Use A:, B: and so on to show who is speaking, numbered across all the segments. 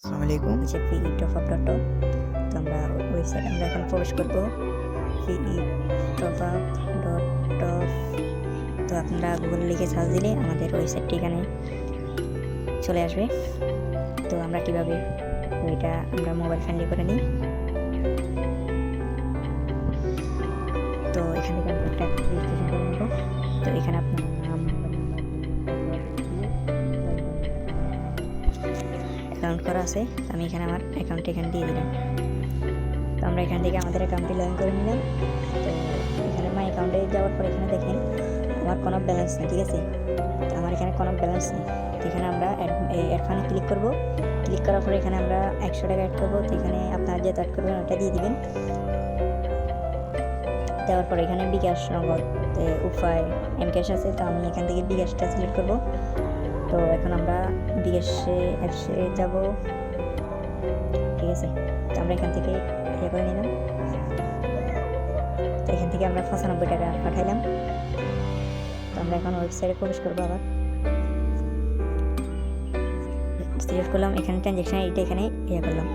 A: আসসালামু আলাইকুম,
B: হচ্ছে PE-tofup.top। তো আমরা ওয়েবসাইট আমরা এখন প্রবেশ করব PE-tofup.top। তো আপনারা গুগল লিখে সার্চ দিলে আমাদের ওয়েবসাইটটি এখানে চলে আসবে। তো আমরা কীভাবে এটা আমরা মোবাইল ফ্রেন্ডলি করে নিই। তো এখান থেকে আমরা একটা রেজিস্ট্রেশন করে নেব। তো এখানে আপনার নাম অ্যাকাউন্ট করা আছে, আমি এখানে আমার অ্যাকাউন্টটা এখানে দিয়ে দিলাম। তো আমরা এখান থেকে আমাদের অ্যাকাউন্টটি লগ ইন করে নিলাম। তো এখানে মাই অ্যাকাউন্টে যাওয়ার পর এখানে দেখেন আমার কোনো ব্যালেন্স নেই, ঠিক আছে। তো আমার এখানে কোনো ব্যালেন্স নেই। তো এখানে আমরা অ্যাড ফান্ডে ক্লিক করব। ক্লিক করার পরে এখানে আমরা 100 টাকা অ্যাড করবো। তো এখানে আপনারা যেটা অ্যাড করবেন ওটা দিয়ে দিবেন। দেওয়ার পর এখানে বিকাশ, নগদ, উপায়, এমক্যাশ আছে। তো আমি এখান থেকে বিকাশটা সিলেক্ট করব। তো এখন আমরা বিকাশে অ্যাপসে যাব, ঠিক আছে। তো আমরা এখান থেকে ইয়ে করে নিলাম। তো এখান থেকে আমরা 95 টাকা পাঠাইলাম। তো আমরা এখন ওয়েবসাইটে প্রবেশ করবো। আবার সিলেক্ট করলাম, এখানে ট্রানজ্যাকশন এইটা এখানে ইয়ে করলাম।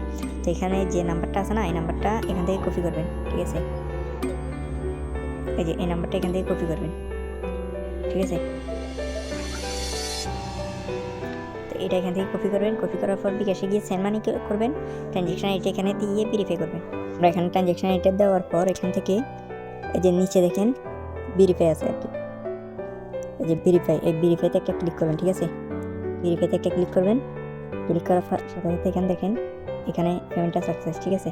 B: তো এখানে যে নাম্বারটা আছে না, এই নাম্বারটা এখান থেকে কপি করবেন, ঠিক আছে। এই যে এই নাম্বারটা এখান থেকে কপি করবেন, ঠিক আছে। তো এটা এখান থেকে কপি করবেন। কপি করার পর বিকাশে গিয়ে সেন্ড মানি করবেন। ট্রানজ্যাকশন এটা এখানে দিয়ে ভেরিফাই করবেন। আমরা এখানে ট্রানজ্যাকশন এটা দেওয়ার পর এখান থেকে এই যে নিচে দেখেন ভেরিফাই আছে আর কি। এই যে ভেরিফাই, এই ভেরিফাইতে একটা ক্লিক করবেন, ঠিক আছে। ভেরিফাইতে একটা ক্লিক করবেন। ক্লিক করার সাথে সাথে এখানে দেখেন এখানে পেমেন্টটা সাকসেস, ঠিক আছে।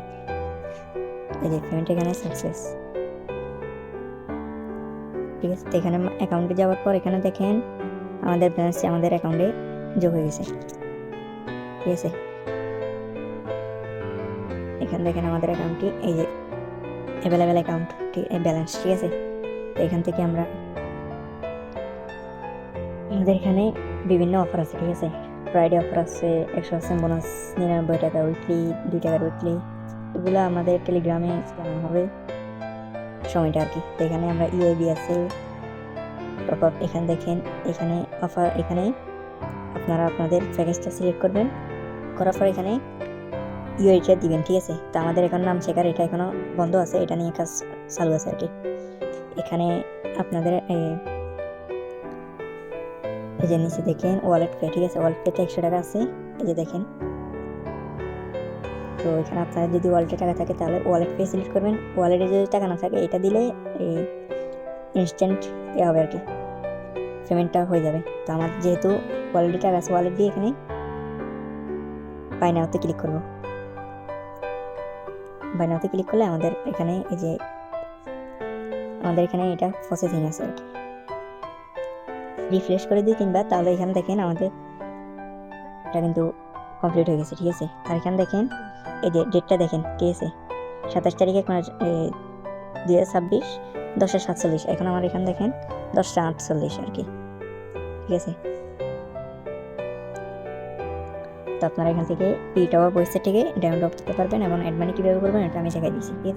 B: এই যে পেমেন্ট এখানে সাকসেস, ঠিক আছে। তো এখানে অ্যাকাউন্টে যাওয়ার পর এখানে দেখেন আমাদের ব্যালেন্স আমাদের অ্যাকাউন্টে যোগ হয়ে গেছে, ঠিক আছে। এখানে দেখেন আমাদের অ্যাকাউন্টটি এই যে অ্যাভেলেবেল অ্যাকাউন্ট ব্যালেন্স, ঠিক আছে। তো এখান থেকে আমরা আমাদের এখানে বিভিন্ন অফার আছে, ঠিক আছে। ফ্রাইডে অফার আছে, 100% বোনাস, 99 টাকা উইকলি, 2 টাকার উইকলি। এগুলো আমাদের টেলিগ্রামে জানানো হবে সময়টা আর কি। তো এখানে আমরা ইউআইডি আছে, টপ আপ, এখানে দেখেন এখানে অফার, এখানে আপনারা আপনাদের প্যাকেজটা সিলেক্ট করবেন। করার পর এখানে ইউআইডিটা দিবেন, ঠিক আছে। তো আমাদের এখন নাম শেখার এটা এখনও বন্ধ আছে, এটা নিয়ে কাজ চালু আছে আর কি। এখানে আপনাদের এই যে নিচে দেখেন ওয়ালেট পে, ঠিক আছে। ওয়ালেট পেতে 100 টাকা আছে, এই যে দেখেন। তো এখানে আপনার যদি ওয়ালেটে টাকা থাকে তাহলে ওয়ালেট পে সিলেক্ট করবেন। ওয়ালেটে যদি টাকা না থাকে এটা দিলে ইনস্ট্যান্ট ইয়ে হবে আর কি, পেমেন্টটা হয়ে যাবে। তো আমার যেহেতু ওয়ালেটে টাকা আছে, ওয়ালেট দিয়ে এখানে বাই নাওতে ক্লিক করব। বাই নাওতে ক্লিক করলে আমাদের এখানে এই যে আমাদের এখানে এটা প্রসেসিং আছে আর কি। রিফ্রেশ করে দিই 3 বার, তাহলে এখানে দেখেন আমাদের এটা কিন্তু কমপ্লিট হয়ে গেছে, ঠিক আছে। আর এখানে দেখেন এই যে ডেটটা দেখেন, ঠিক আছে। 27 তারিখে 2026 10:47। এখন আমার এখানে দেখেন 10:48 আর কি, ঠিক আছে। তো আপনারা এখান থেকে PE-tofup ওয়েবসাইট থেকে ডাউনলোড করতে পারবেন এবং অ্যাড মানি কীভাবে করবেন এটা আমি দেখাই দিচ্ছি, ঠিক আছে।